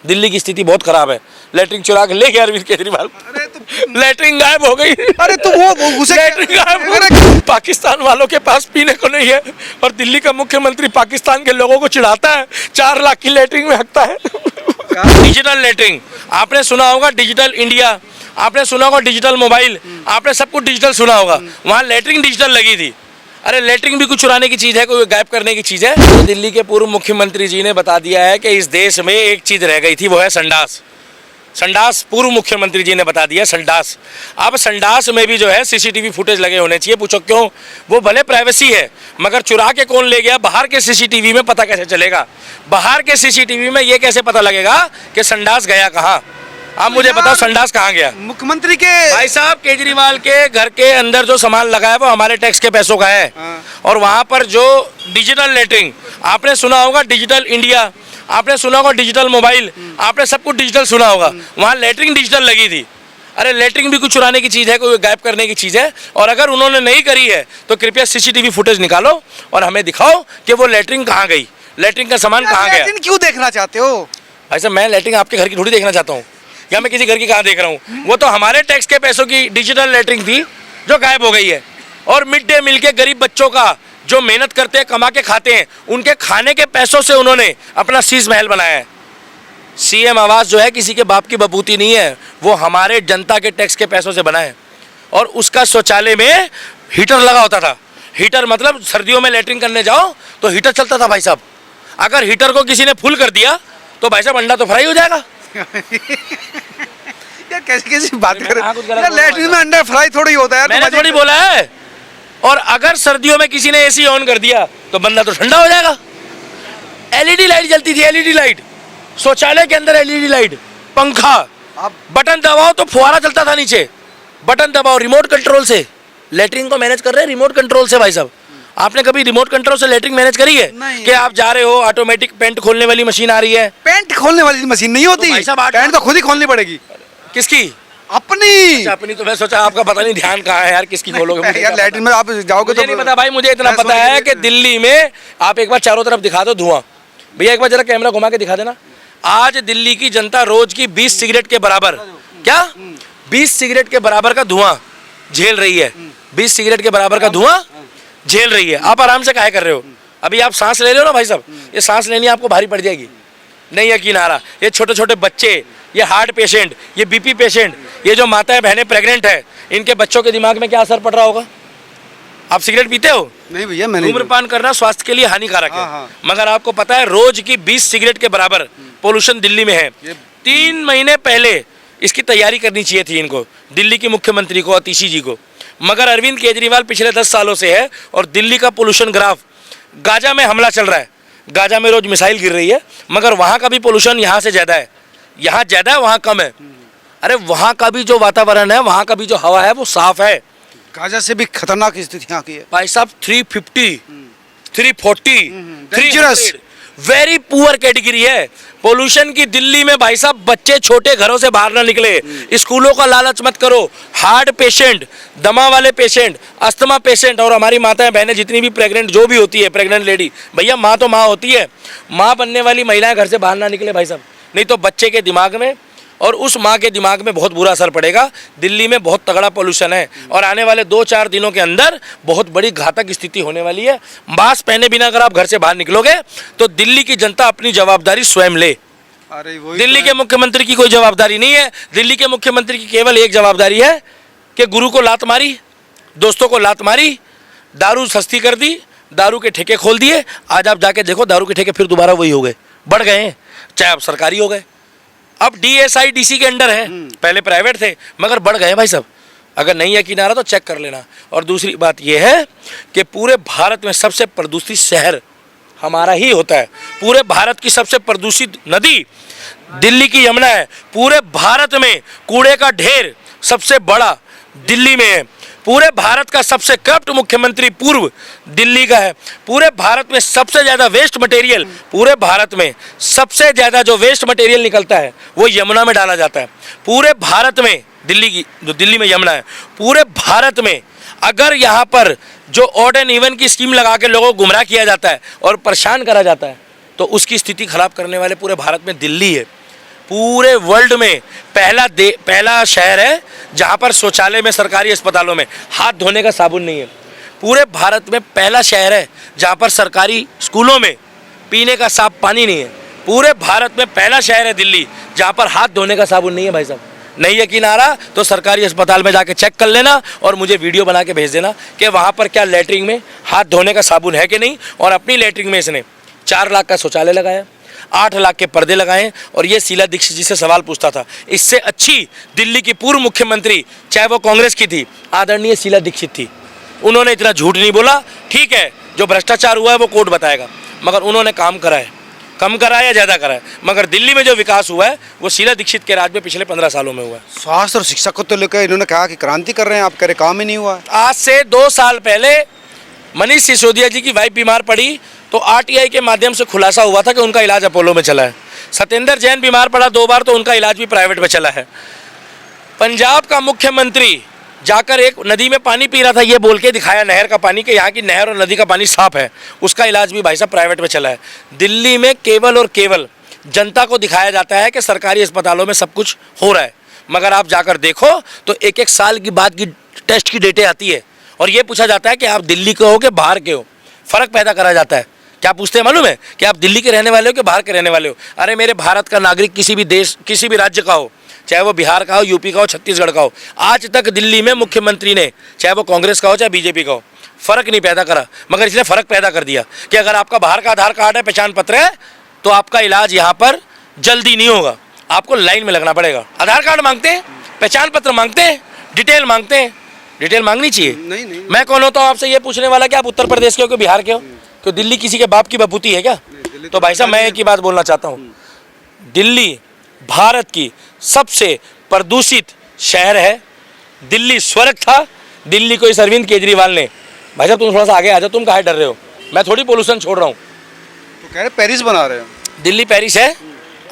दिल्ली की स्थिति बहुत खराब है। लेटरिन चुरा के ले गया अरविंद केजरीवाल। अरे तो लेटरिन गायब हो गई। अरे तो वो उसे लेटरिन गायब हो गई। पाकिस्तान वालों के पास पीने को नहीं है और दिल्ली का मुख्यमंत्री पाकिस्तान के लोगों को चिढ़ाता है, 4 लाख की लेटरिन में हकता है। डिजिटल लेटरिन, आपने सुना होगा डिजिटल इंडिया, आपने सुना होगा डिजिटल मोबाइल, आपने सब कुछ डिजिटल सुना होगा। वहाँ लेटरिन डिजिटल लगी थी। अरे लेटरिन भी कुछ चुराने की चीज़ है, कोई गायब करने की चीज़ है? तो दिल्ली के पूर्व मुख्यमंत्री जी ने बता दिया है कि इस देश में एक चीज़ रह गई थी, वो है संडास। संडास पूर्व मुख्यमंत्री जी ने बता दिया, संडास। अब संडास में भी जो है सीसीटीवी फुटेज लगे होने चाहिए। पूछो क्यों? वो भले प्राइवेसी है, मगर चुरा के कौन ले गया? बाहर के सीसीटीवी में पता कैसे चलेगा? बाहर के सीसीटीवी में ये कैसे पता लगेगा कि संडास गया कहाँ? आप मुझे बताओ, संडास कहाँ गया? मुख्यमंत्री के भाई साहब, केजरीवाल के घर के अंदर जो सामान लगा है वो हमारे टैक्स के पैसों का है। और वहाँ पर जो डिजिटल लेटरिन, आपने सुना होगा डिजिटल इंडिया, आपने सुना होगा डिजिटल मोबाइल, आपने सब कुछ डिजिटल सुना होगा। वहाँ लेटरिन डिजिटल लगी थी। अरे लेटरिन भी कुछ चुराने की चीज़ है, कोई गायब करने की चीज़ है? और अगर उन्होंने नहीं करी है तो कृपया सीसीटीवी फुटेज निकालो और हमें दिखाओ कि वो लेटरिन कहाँ गई, लेटरिन का सामान कहाँ गया। लेटरिन क्यों देखना चाहते हो? भाई साहब, मैं लेटरिन आपके घर की थोड़ी देखना चाहता हूँ, या मैं किसी घर की कहाँ देख रहा हूँ? वो तो हमारे टैक्स के पैसों की डिजिटल लेटरिन थी जो गायब हो गई है। और मिड डे मील के गरीब बच्चों का जो मेहनत करते हैं, कमा के खाते हैं, उनके खाने के पैसों से उन्होंने अपना शीश महल बनाया है। सीएम आवास जो है किसी के बाप की बबूती नहीं है, वो हमारे जनता के टैक्स के पैसों से बना है। और उसका शौचालय में हीटर लगा होता था। हीटर मतलब सर्दियों में लेटरिन करने जाओ तो हीटर चलता था भाई साहब। अगर हीटर को किसी ने फुल कर दिया तो भाई साहब अंडा तो फ्राई हो जाएगा। यार कैसी कैसी बात कर हाँ, कुछ गलत यार, बोल रहा लेटरिन में अंडा फ्राई थोड़ी होता है यार। मैंने थोड़ी बोला है। और अगर सर्दियों में किसी ने एसी ऑन कर दिया तो बंदा तो ठंडा हो जाएगा। एलईडी लाइट जलती थी, एलईडी लाइट शौचालय के अंदर, एलईडी लाइट, पंखा, आप बटन दबाओ तो फुहारा चलता था नीचे, बटन दबाओ रिमोट कंट्रोल से। लेटरिन को मैनेज कर रहे हैं रिमोट कंट्रोल से। भाई साहब, आपने कभी रिमोट कंट्रोल से लेटरिन मैनेज करी है? नहीं। कि आप जा रहे हो, ऑटोमेटिक पेंट खोलने वाली मशीन आ रही है। पेंट खोलने वाली मशीन नहीं होती, तो भाई साहब, पेंट तो खुद ही खोलनी पड़ेगी। किसकी? अपनी। अच्छा, अपनी। तो मैं सोचा आपका पता नहीं ध्यान कहाँ है यार, किसकी खोलोगे? मुझे यार क्या लेटरिन में आप जाओगे मुझे तो नहीं पता भाई, मुझे इतना मैं पता सोच है के कि दिल्ली में आप एक बार चारों तरफ दिखा दो धुआं। भैया एक बार जरा कैमरा घुमा के दिखा देना। आज दिल्ली की जनता रोज की 20 सिगरेट के बराबर, क्या 20 सिगरेट के बराबर का धुआं झेल रही है। 20 सिगरेट के बराबर का धुआं झेल रही है। आप आराम से काहे कर रहे हो? अभी आप सांस ले रहे हो ना भाई साहब, ये सांस लेनी आपको भारी पड़ जाएगी। नहीं यकीन आ रहा? ये छोटे छोटे बच्चे, ये हार्ट पेशेंट, ये बीपी पेशेंट, ये जो माताएं बहनें प्रेग्नेंट है, इनके बच्चों के दिमाग में क्या असर पड़ रहा होगा? आप सिगरेट पीते हो? नहीं भैया, मैंने धूम्रपान करना स्वास्थ्य के लिए हानिकारक है। हाँ। मगर आपको पता है रोज की 20 सिगरेट के बराबर पोल्यूशन दिल्ली में है। 3 महीने पहले इसकी तैयारी करनी चाहिए थी इनको, दिल्ली के मुख्यमंत्री को, अतिशी जी को। मगर अरविंद केजरीवाल पिछले 10 सालों से है और दिल्ली का पोल्यूशन ग्राफ, गाजा में हमला चल रहा है, गाजा में रोज मिसाइल गिर रही है, मगर वहाँ का भी पोल्यूशन यहाँ से ज़्यादा है। यहाँ ज़्यादा है, वहाँ कम है। अरे वहाँ का भी जो वातावरण है, वहाँ का भी जो हवा है वो साफ है। गाजा से भी खतरनाक स्थिति यहाँ की है भाई साहब, 350, 340, डेंजरस, वेरी पुअर कैटेगरी है पोल्यूशन की दिल्ली में। भाई साहब, बच्चे छोटे घरों से बाहर ना निकले, स्कूलों का लालच मत करो। हार्ट पेशेंट, दमा वाले पेशेंट, अस्थमा पेशेंट, और हमारी माताएं बहनें जितनी भी प्रेग्नेंट जो भी होती है, प्रेग्नेंट लेडी, भैया माँ तो माँ होती है, माँ बनने वाली महिलाएं घर से बाहर ना निकले भाई साहब, नहीं तो बच्चे के दिमाग में और उस माँ के दिमाग में बहुत बुरा असर पड़ेगा। दिल्ली में बहुत तगड़ा पोल्यूशन है और आने वाले 2-4 दिनों के अंदर बहुत बड़ी घातक स्थिति होने वाली है। मास्क पहने बिना अगर आप घर से बाहर निकलोगे तो दिल्ली की जनता अपनी जवाबदारी स्वयं ले। अरे वही दिल्ली तो के मुख्यमंत्री की कोई जवाबदारी नहीं है। दिल्ली के मुख्यमंत्री की केवल एक जवाबदारी है कि गुरु को लात मारी, दोस्तों को लात मारी, दारू सस्ती कर दी, दारू के ठेके खोल दिए। आज आप जाके देखो, दारू के ठेके फिर दोबारा वही हो गए, बढ़ गए हैं, चाहे अब सरकारी हो गए। अब DSI DC के अंडर है, पहले प्राइवेट थे मगर बढ़ गए भाई साहब। अगर नहीं यकीन आ रहा तो चेक कर लेना। और दूसरी बात यह है कि पूरे भारत में सबसे प्रदूषित शहर हमारा ही होता है। पूरे भारत की सबसे प्रदूषित नदी दिल्ली की यमुना है। पूरे भारत में कूड़े का ढेर सबसे बड़ा दिल्ली में है। पूरे भारत का सबसे करप्ट मुख्यमंत्री पूर्व दिल्ली का है। पूरे भारत में सबसे ज़्यादा वेस्ट मटेरियल, पूरे भारत में सबसे ज़्यादा जो वेस्ट मटेरियल निकलता है वो यमुना में डाला जाता है। पूरे भारत में दिल्ली की, जो दिल्ली में यमुना है, पूरे भारत में अगर यहाँ पर जो ऑड एंड इवन की स्कीम लगा के लोगों को गुमराह किया जाता है और परेशान करा जाता है तो उसकी स्थिति खराब करने वाले पूरे भारत में दिल्ली है। पूरे वर्ल्ड में पहला शहर है जहां पर शौचालय में सरकारी अस्पतालों में हाथ धोने का साबुन नहीं है। पूरे भारत में पहला शहर है जहां पर सरकारी स्कूलों में पीने का साफ पानी नहीं है। पूरे भारत में पहला शहर है दिल्ली जहां पर हाथ धोने का साबुन नहीं है। भाई साहब, नहीं यकीन आ रहा तो सरकारी अस्पताल में जाके चेक कर लेना और मुझे वीडियो बना के भेज देना कि वहाँ पर क्या लैट्रिन में हाथ धोने का साबुन है कि नहीं। और अपनी लैट्रिन में इसने 4 लाख का शौचालय लगाया, 8 लाख के पर्दे लगाए। और ये शीला दीक्षित जी से सवाल पूछता था, इससे अच्छी दिल्ली की पूर्व मुख्यमंत्री चाहे वो कांग्रेस की थी, आदरणीय शीला दीक्षित थी। उन्होंने इतना झूठ नहीं बोला। ठीक है, जो भ्रष्टाचार हुआ है वो कोर्ट बताएगा, मगर उन्होंने काम करा है, कम करा है या ज़्यादा करा है। मगर दिल्ली में जो विकास हुआ है वो शीला दीक्षित के राज में पिछले 15 सालों में हुआ है। स्वास्थ्य और शिक्षा को तो लेकर इन्होंने कहा कि क्रांति कर रहे हैं, आप कह रहे काम ही नहीं हुआ। आज से 2 साल पहले मनीष सिसोदिया जी की वाइफ बीमार पड़ी तो आरटीआई के माध्यम से खुलासा हुआ था कि उनका इलाज अपोलो में चला है। सत्येंद्र जैन बीमार पड़ा 2 बार तो उनका इलाज भी प्राइवेट में चला है। पंजाब का मुख्यमंत्री जाकर एक नदी में पानी पी रहा था, ये बोल के दिखाया नहर का पानी कि यहाँ की नहर और नदी का पानी साफ है, उसका इलाज भी भाई साहब प्राइवेट में चला है। दिल्ली में केवल और केवल जनता को दिखाया जाता है कि सरकारी अस्पतालों में सब कुछ हो रहा है, मगर आप जाकर देखो तो एक एक साल की बाद की टेस्ट की डेटें आती है और ये पूछा जाता है कि आप दिल्ली के हो कि बाहर के हो। फ़र्क पैदा करा जाता है। क्या पूछते हैं मालूम है कि आप दिल्ली के रहने वाले हो कि बाहर के रहने वाले हो। अरे मेरे भारत का नागरिक किसी भी देश, किसी भी राज्य का हो, चाहे वो बिहार का हो, यूपी का हो, छत्तीसगढ़ का हो, आज तक दिल्ली में मुख्यमंत्री ने, चाहे वो कांग्रेस का हो चाहे बीजेपी का हो, फ़र्क नहीं पैदा करा। मगर इसने फ़र्क पैदा कर दिया कि अगर आपका बाहर का आधार कार्ड है, पहचान पत्र है, तो आपका इलाज यहाँ पर जल्दी नहीं होगा, आपको लाइन में लगना पड़ेगा। आधार कार्ड मांगते हैं, पहचान पत्र मांगते हैं, डिटेल मांगते हैं। डिटेल मांगनी चाहिए। नहीं। मैं कौन होता हूँ आपसे ये पूछने वाला कि आप उत्तर प्रदेश के हो कि बिहार के हो? क्यों दिल्ली किसी के बाप की बपूती है क्या? तो भाई साहब मैं एक ही बात बोलना चाहता हूँ, दिल्ली भारत की सबसे प्रदूषित शहर है। दिल्ली स्वर्ग था, दिल्ली को इस अरविंद केजरीवाल ने, भाई साहब तुम थोड़ा सा आगे आ जाओ, तुम काहे डर रहे हो? मैं थोड़ी पोल्यूशन छोड़ रहा हूँ। तो कह रहे पेरिस बना रहे हो। दिल्ली पेरिस है,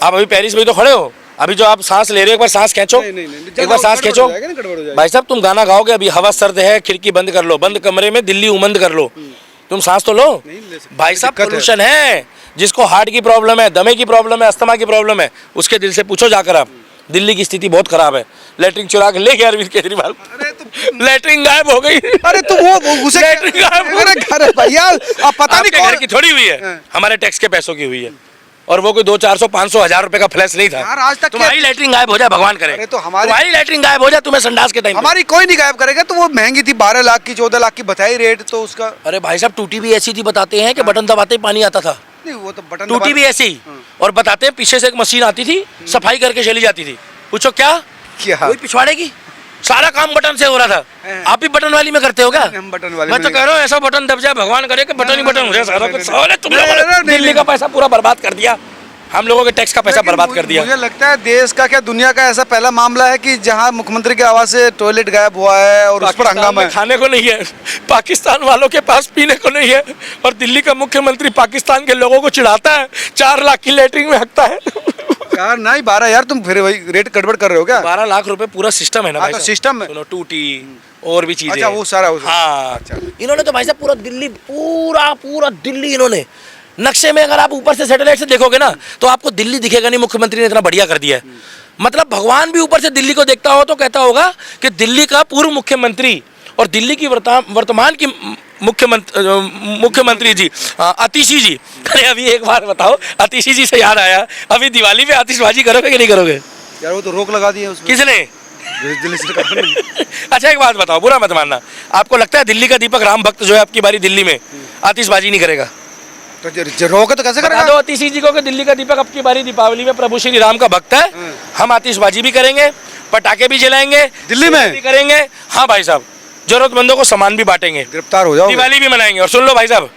आप अभी पेरिस में ही तो खड़े हो। अभी जो आप सांस ले रहे हो एक बार सांस खींचो, एक बार सांस खींचो। भाई साहब तुम गाना गाओगे, अभी हवा सर्द है, खिड़की बंद कर लो, बंद कमरे में दिल्ली उमंद कर लो, तुम सांस तो लो। भाई साहब पोल्यूशन है, जिसको हार्ट की प्रॉब्लम है, दमे की प्रॉब्लम है, अस्थमा की प्रॉब्लम है, उसके दिल से पूछो जाकर आप। दिल्ली की स्थिति बहुत खराब है। लैट्रिन चुरा के ले गया अरविंद केजरीवाल, लैट्रिन गायब हो गई। अरे तो वो उसे लैट्रिन गायब हो गई। अरे भैया अब पता नहीं आपके घर की थोड़ी हुई है, हमारे टैक्स के पैसों की हुई है। और वो कोई 200, 400, 500, 1000 रुपए का फ्लैश नहीं था। यार आज तक तुम्हारी लैट्रिन गायब हो जाए भगवान करे। अरे तो तुम्हारी लैट्रिन गायब हो जाए तुम्हें संडास के टाइम। हमारी कोई नहीं गायब करेगा। तो वो महंगी थी, 12 लाख की, 14 लाख की बताई रेट, तो उसका। अरे भाई साहब टूटी भी ऐसी थी, बताते हैं कि बटन दबाते ही पानी आता था। नहीं वो तो बटन टूटी भी ऐसी ही, और बताते हैं पीछे से एक मशीन आती थी, सफाई करके चली जाती थी। पूछो क्या क्या पिछवाड़े की, सारा काम बटन से हो रहा था। आप भी बटन वाली में करते हो क्या? हम बटन वाले मैं तो कह रहा हूँ ऐसा बटन दब जाए भगवान करे कि बटन ही बटन हो जाए सारा कुछ। साले तुम लोगों ने दिल्ली का पैसा पूरा बर्बाद कर दिया, हम लोगों के टैक्स का पैसा बर्बाद कर दिया। मुझे लगता है देश का क्या दुनिया का ऐसा पहला मामला है कि जहां मुख्यमंत्री के आवास से टॉयलेट गायब हुआ है और उस पर हंगामा है। खाने को नहीं है, पाकिस्तान वालों के पास पीने को नहीं है, और दिल्ली का मुख्यमंत्री पाकिस्तान के लोगों को चिढ़ाता है, 4 लाख की लैट्रिन में हकता है। यार नहीं 12 यार, तुम फिर वही रेट गड़बड़ कर रहे हो क्या? 12 लाख रुपए पूरा सिस्टम है ना भाई तो साहब। सिस्टम में सुनो टूटी और भी चीजें। अच्छा वो सारा हाँ अच्छा। इन्होंने तो भाई साहब पूरा दिल्ली, पूरा दिल्ली इन्होंने नक्शे में, अगर आप ऊपर से सैटेलाइट से देखोगे ना तो आपको दिल्ली दिखेगा नहीं। मुख्यमंत्री ने इतना बढ़िया कर दिया है, मतलब भगवान भी ऊपर से दिल्ली को देखता हो तो कहता होगा कि दिल्ली का पूर्व मुख्यमंत्री और दिल्ली की वर्तमान की मुख्यमंत्री जी आतिशी जी। अरे अभी एक बार बताओ, आतिशी जी से याद आया, अभी दिवाली में आतिशबाजी करोगे कि नहीं करोगे? यार वो तो रोक लगा दी है उसमें। किसने? दिल्ली सरकार ने। अच्छा एक बात बताओ, बुरा मत मानना, आपको लगता है दिल्ली का दीपक राम भक्त जो है आपकी बारी दिल्ली में आतिशबाजी नहीं करेगा? तो रोक तो कैसे करेगा? बता दो आतिशी जी को कि दिल्ली का दीपक आपकी बारी दीपावली में प्रभु श्री राम का भक्त है, हम आतिशबाजी भी करेंगे, पटाखे भी जलाएंगे, दिल्ली में भी करेंगे। हाँ भाई साहब, जरूरतमंदों को सामान भी बांटेंगे, गिरफ्तार हो जाओ, दिवाली भी मनाएंगे। और सुन लो भाई साहब,